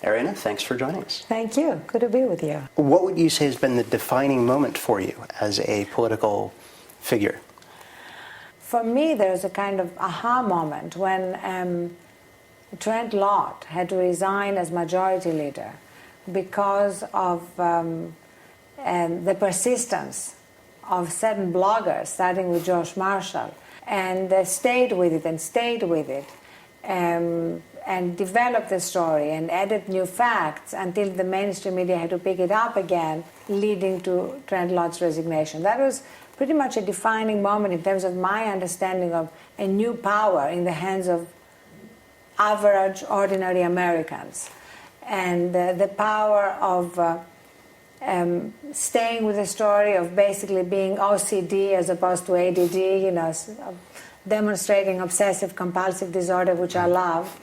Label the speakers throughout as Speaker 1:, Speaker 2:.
Speaker 1: Arianna, thanks for joining us.
Speaker 2: Thank you. Good to be with you.
Speaker 1: What would you say has been the defining moment for you as a political figure?
Speaker 2: For me, there's a kind of aha moment when Trent Lott had to resign as majority leader because of the persistence of certain bloggers, starting with Josh Marshall, and stayed with it, and developed the story and added new facts until the mainstream media had to pick it up again, leading to Trent Lott's resignation. That was pretty much a defining moment in terms of my understanding of a new power in the hands of average, ordinary Americans, and the power of staying with the story, of basically being OCD as opposed to ADD, demonstrating obsessive compulsive disorder, which I love,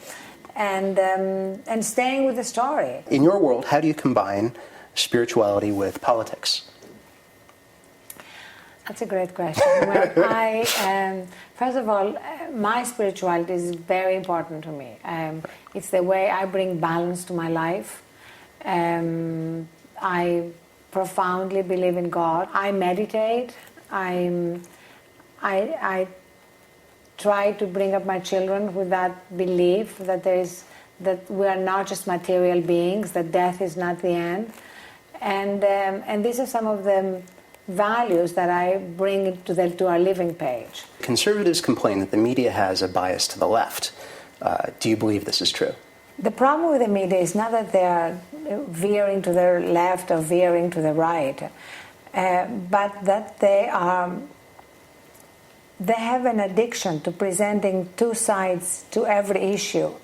Speaker 2: and staying with the story.
Speaker 1: In your world, how do you combine spirituality with politics?
Speaker 2: That's a great question. Well, first of all, my spirituality is very important to me. It's the way I bring balance to my life. I profoundly believe in God. I meditate. I try to bring up my children with that belief that that we are not just material beings, that death is not the end, and these are some of the values that I bring to our living page.
Speaker 1: Conservatives complain that the media has a bias to the left. Do you believe this is true?
Speaker 2: The problem with the media is not that they are veering to the left or veering to the right, but that they have an addiction to presenting two sides to every issue,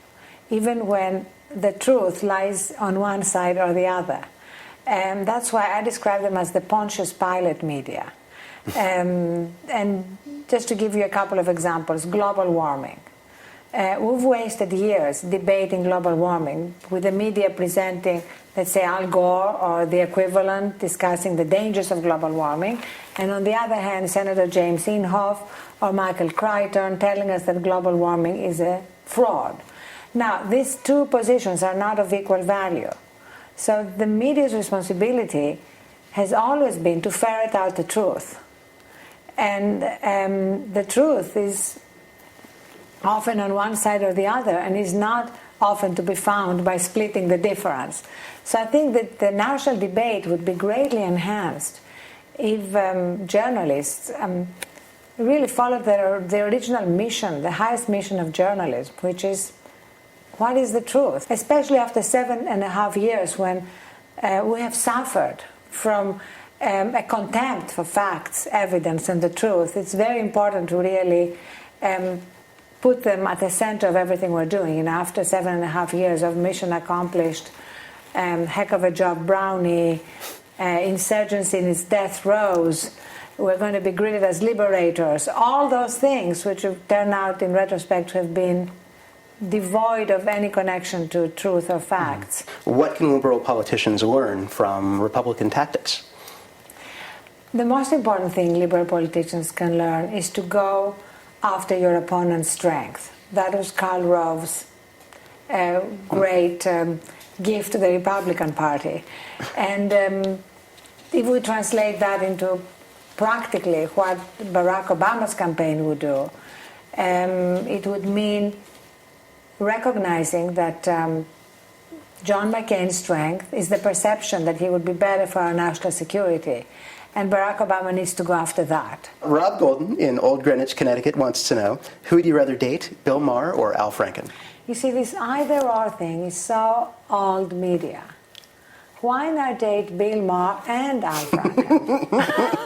Speaker 2: even when the truth lies on one side or the other. And that's why I describe them as the Pontius Pilate media. And just to give you a couple of examples, global warming. We've wasted years debating global warming, with the media presenting, let's say, Al Gore or the equivalent, discussing the dangers of global warming, and on the other hand, Senator James Inhofe or Michael Crichton telling us that global warming is a fraud. Now, these two positions are not of equal value. So the media's responsibility has always been to ferret out the truth. And the truth is often on one side or the other, and is not often to be found by splitting the difference. So I think that the national debate would be greatly enhanced if journalists really followed their original mission, the highest mission of journalism, which is, what is the truth? Especially after 7.5 years, when we have suffered from a contempt for facts, evidence, and the truth. It's very important to really put them at the center of everything we're doing. After 7.5 years of mission accomplished, heck of a job, Brownie, insurgency in its death throes, we're going to be greeted as liberators. All those things which have turned out in retrospect to have been devoid of any connection to truth or facts.
Speaker 1: What can liberal politicians learn from Republican tactics?
Speaker 2: The most important thing liberal politicians can learn is to go after your opponent's strength. That was Karl Rove's great gift to the Republican Party. And if we translate that into practically what Barack Obama's campaign would do, it would mean recognizing that John McCain's strength is the perception that he would be better for our national security. And Barack Obama needs to go after that.
Speaker 1: Rob Golden in Old Greenwich, Connecticut wants to know, who would you rather date, Bill Maher or Al Franken?
Speaker 2: You see, this either-or thing is so old media. Why not date Bill Maher and Al Franken?